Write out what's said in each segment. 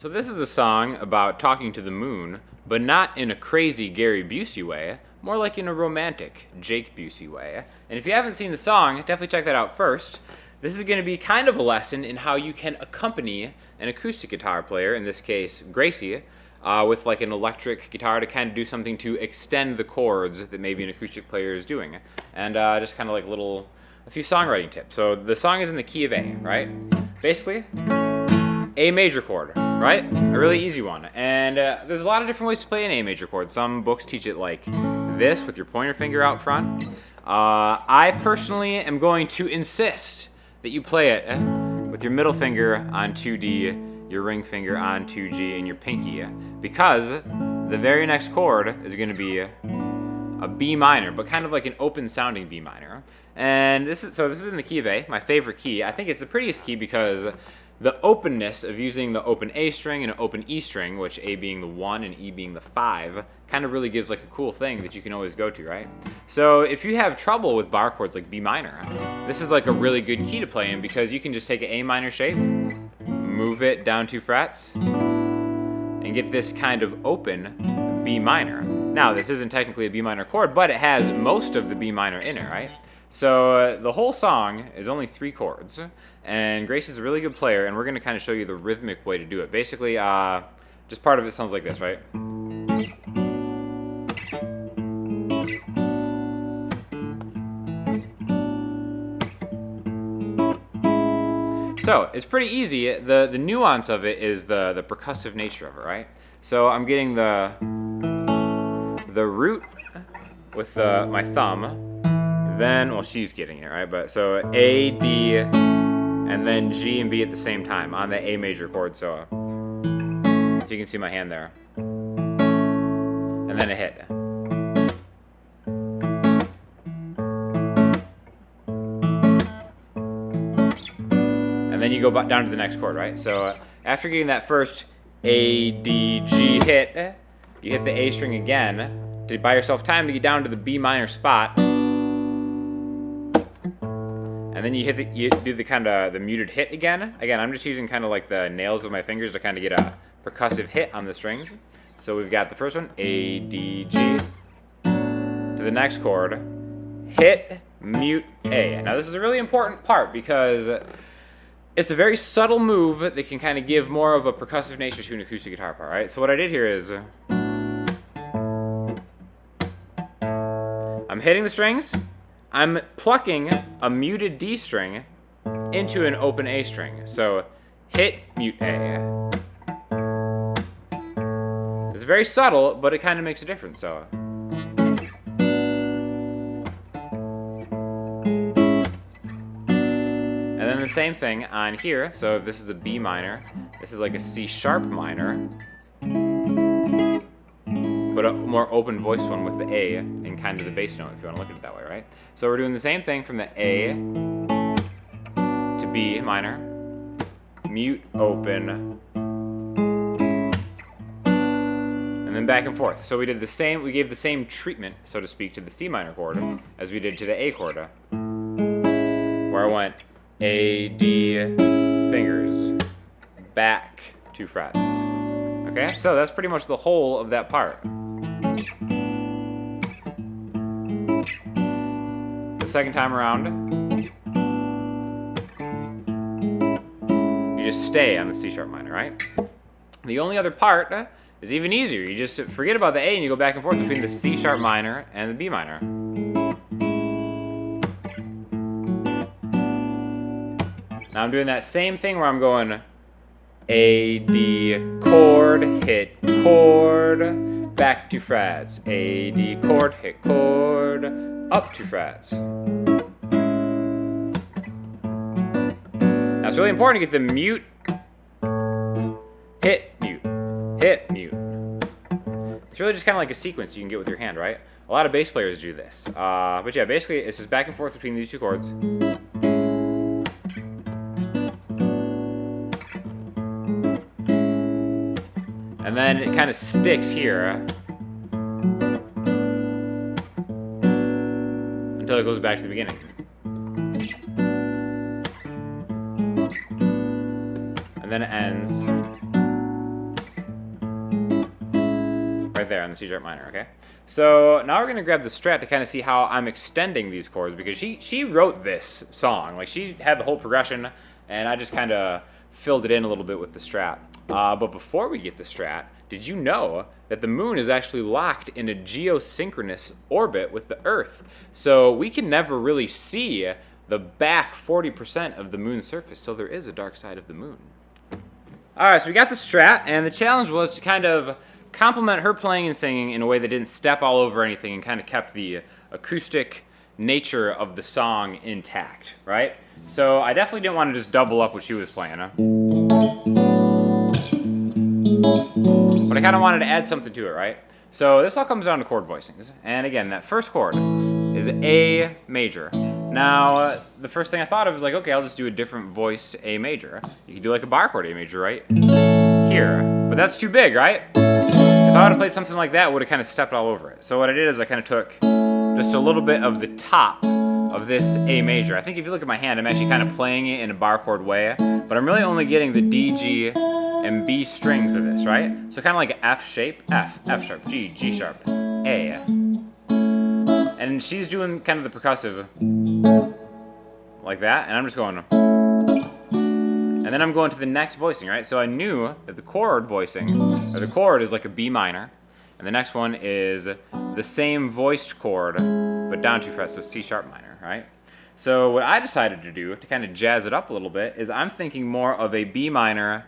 So this is a song about talking to the moon, but not in a crazy Gary Busey way, more like in a romantic Jake Busey way. And if you haven't seen the song, definitely check that out first. This is going to be kind of a lesson in how you can accompany an acoustic guitar player, in this case Gracie, with like an electric guitar to kind of do something to extend the chords that maybe an acoustic player is doing. And just kind of like a few songwriting tips. So the song is in the key of A, right? Basically, A major chord, right? A really easy one. And there's a lot of different ways to play an A major chord. Some books teach it like this with your pointer finger out front. I personally am going to insist that you play it with your middle finger on 2D, your ring finger on 2G, and your pinky, because the very next chord is going to be a B minor, but kind of like an open sounding B minor. And this is in the key of A, my favorite key. I think it's the prettiest key because the openness of using the open A string and an open E string, which A being the 1 and E being the 5, kind of really gives like a cool thing that you can always go to, right? So if you have trouble with bar chords like B minor, this is like a really good key to play in because you can just take an A minor shape, move it down 2 frets, and get this kind of open B minor. Now, this isn't technically a B minor chord, but it has most of the B minor in it, right? So the whole song is only 3 chords, and Grace is a really good player, and we're going to kind of show you the rhythmic way to do it. Basically, just part of it sounds like this, right? So it's pretty easy. The nuance of it is the percussive nature of it, right? So I'm getting the root with my thumb. Then, well, she's getting it, right? But so A, D, and then G and B at the same time on the A major chord. So if you can see my hand there. And then a hit. And then you go down to the next chord, right? So after getting that first A, D, G hit, you hit the A string again to buy yourself time to get down to the B minor spot. And then you do the kind of the muted hit again. Again, I'm just using kind of like the nails of my fingers to kind of get a percussive hit on the strings. So we've got the first one, A, D, G, to the next chord, hit, mute, A. Now this is a really important part because it's a very subtle move that can kind of give more of a percussive nature to an acoustic guitar part, right? So what I did here is I'm hitting the strings, I'm plucking a muted D string into an open A string. So hit, mute, A. It's very subtle, but it kind of makes a difference. So. And then the same thing on here. So if this is a B minor, this is like a C sharp minor, but a more open voiced one with the A and kind of the bass note if you want to look at it that way, right? So we're doing the same thing from the A to B minor, mute, open, and then back and forth. So we gave the same treatment, so to speak, to the C minor chord as we did to the A chord, where I went A, D, fingers, back 2 frets. Okay, so that's pretty much the whole of that part. The second time around, you just stay on the C sharp minor, right? The only other part is even easier. You just forget about the A and you go back and forth between the C sharp minor and the B minor. Now I'm doing that same thing where I'm going A, D, chord, hit, chord, back 2 frets. A, D, chord, hit, chord, up 2 frets. Now it's really important to get the mute, hit, mute, hit, mute. It's really just kind of like a sequence you can get with your hand, right? A lot of bass players do this. But yeah, basically it's just back and forth between these 2 chords. And then it kind of sticks here until it goes back to the beginning. And then it ends right there on the C sharp minor, okay? So now we're gonna grab the Strat to kind of see how I'm extending these chords, because she wrote this song. Like, she had the whole progression, and I just kind of filled it in a little bit with the Strat. But before we get the Strat, did you know that the moon is actually locked in a geosynchronous orbit with the Earth? So we can never really see the back 40% of the moon's surface, so there is a dark side of the moon. Alright, so we got the Strat, and the challenge was to kind of complement her playing and singing in a way that didn't step all over anything and kind of kept the acoustic nature of the song intact, right? So I definitely didn't want to just double up what she was playing, huh? But I kind of wanted to add something to it, right? So this all comes down to chord voicings. And again, that first chord is A major. Now, the first thing I thought of was like, okay, I'll just do a different voiced A major. You could do like a bar chord A major, right? Here. But that's too big, right? If I would have played something like that, I would have kind of stepped all over it. So what I did is I kind of took just a little bit of the top of this A major. I think if you look at my hand, I'm actually kind of playing it in a bar chord way, but I'm really only getting the D, G, and B strings of this, right? So kind of like an F shape, F, F sharp, G, G sharp, A. And she's doing kind of the percussive like that, and I'm just going, and then I'm going to the next voicing, right? So I knew that the chord voicing, or the chord is like a B minor, and the next one is the same voiced chord, but down 2 frets, so C sharp minor, right? So what I decided to do, to kind of jazz it up a little bit, is I'm thinking more of a B minor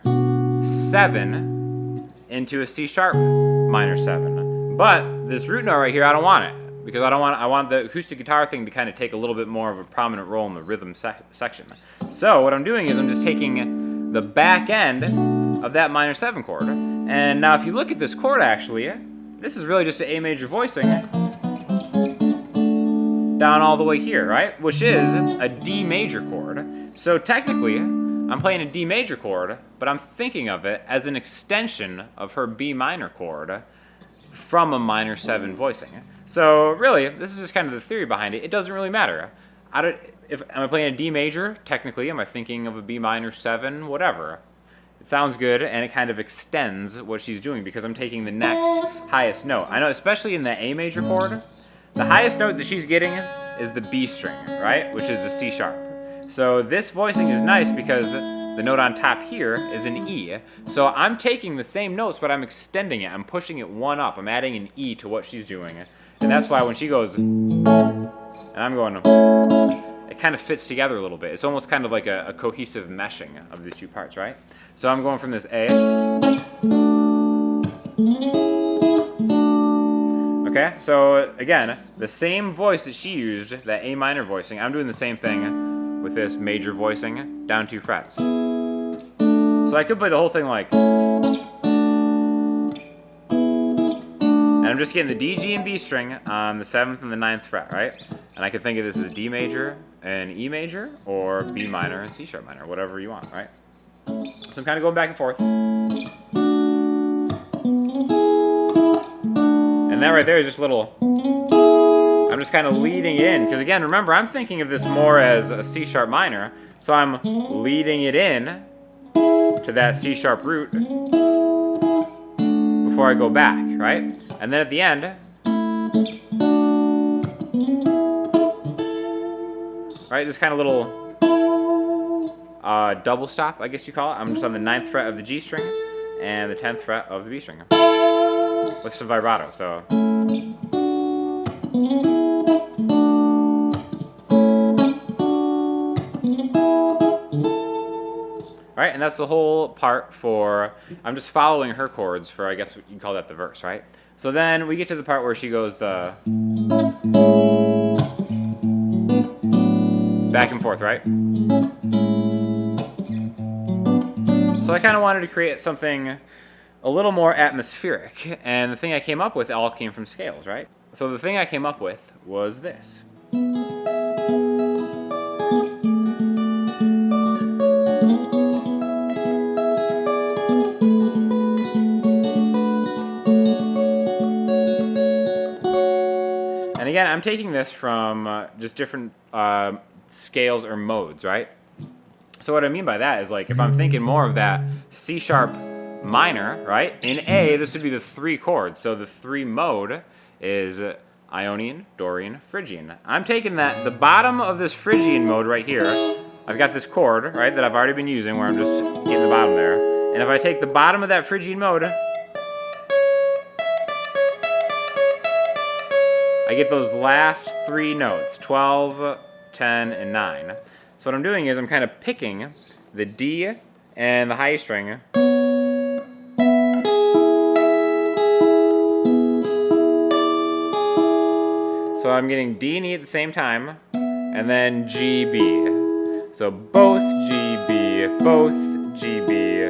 7 into a C sharp minor 7. But this root note right here, I don't want it, because I want the acoustic guitar thing to kind of take a little bit more of a prominent role in the rhythm section. So what I'm doing is I'm just taking the back end of that minor 7 chord. And now if you look at this chord, actually, this is really just an A major voicing down all the way here, right? Which is a D major chord. So technically, I'm playing a D major chord, but I'm thinking of it as an extension of her B minor chord from a minor 7 voicing. So really, this is just kind of the theory behind it. It doesn't really matter. Am I playing a D major? Technically, am I thinking of a B minor 7? Whatever. It sounds good, and it kind of extends what she's doing because I'm taking the next highest note. I know, especially in the A major chord, the highest note that she's getting is the B string, right? Which is the C sharp. So this voicing is nice because the note on top here is an E. So I'm taking the same notes, but I'm extending it. I'm pushing it one up. I'm adding an E to what she's doing. And that's why when she goes, and I'm going, it kind of fits together a little bit. It's almost kind of like a cohesive meshing of these two parts, right? So I'm going from this A. Okay, so again, the same voice that she used, that A minor voicing, I'm doing the same thing with this major voicing down 2 frets. So I could play the whole thing like, and I'm just getting the D, G, and B string on the 7th and the 9th fret, right? And I could think of this as D major and E major, or B minor and C sharp minor, whatever you want, right? So I'm kind of going back and forth. And that right there is just a little, I'm just kind of leading in, because again, remember, I'm thinking of this more as a C sharp minor, so I'm leading it in to that C sharp root before I go back, right? And then at the end, right, this kind of little double stop, I guess you call it. I'm just on the 9th fret of the G string and the 10th fret of the B string with some vibrato, so. Right, and that's the whole part for, I'm just following her chords for, I guess you'd call that the verse, right? So then we get to the part where she goes the back and forth, right? So I kind of wanted to create something a little more atmospheric, and the thing I came up with all came from scales, right? So the thing I came up with was this. And again, I'm taking this from just different scales or modes, right? So what I mean by that is, like, if I'm thinking more of that C sharp minor, right? In A, this would be the 3 chords. So the 3 mode is Ionian, Dorian, Phrygian. I'm taking the bottom of this Phrygian mode right here. I've got this chord, right, that I've already been using where I'm just getting the bottom there. And if I take the bottom of that Phrygian mode, I get those last 3 notes, 12, 10, and 9. So what I'm doing is I'm kind of picking the D and the high E string. So I'm getting D and E at the same time, and then G, B. So both G, B, both G, B.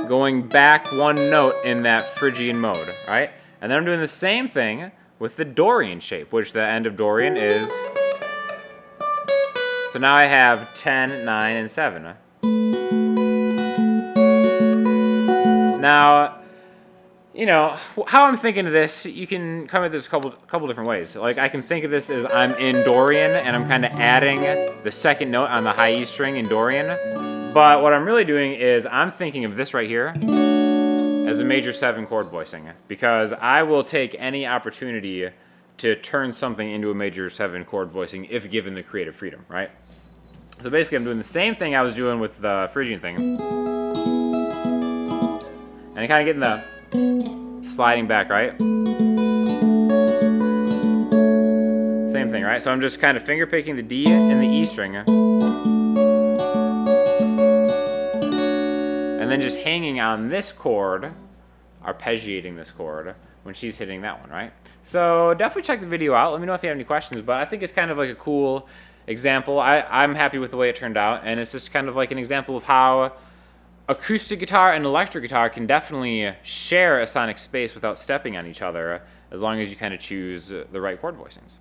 Going back 1 note in that Phrygian mode, right? And then I'm doing the same thing with the Dorian shape, which the end of Dorian is. So now I have 10, 9, and 7. Now, you know, how I'm thinking of this, you can come at this a couple different ways. Like, I can think of this as I'm in Dorian, and I'm kind of adding the second note on the high E string in Dorian. But what I'm really doing is I'm thinking of this right here as a major 7 chord voicing, because I will take any opportunity to turn something into a major 7 chord voicing if given the creative freedom, right? So basically I'm doing the same thing I was doing with the Phrygian thing. And I'm kind of getting the sliding back, right? Same thing, right? So I'm just kind of finger picking the D and the E string. And then just hanging on this chord, arpeggiating this chord when she's hitting that one, right? So definitely check the video out. Let me know if you have any questions, but I think it's kind of like a cool example. I'm happy with the way it turned out, and it's just kind of like an example of how acoustic guitar and electric guitar can definitely share a sonic space without stepping on each other, as long as you kind of choose the right chord voicings.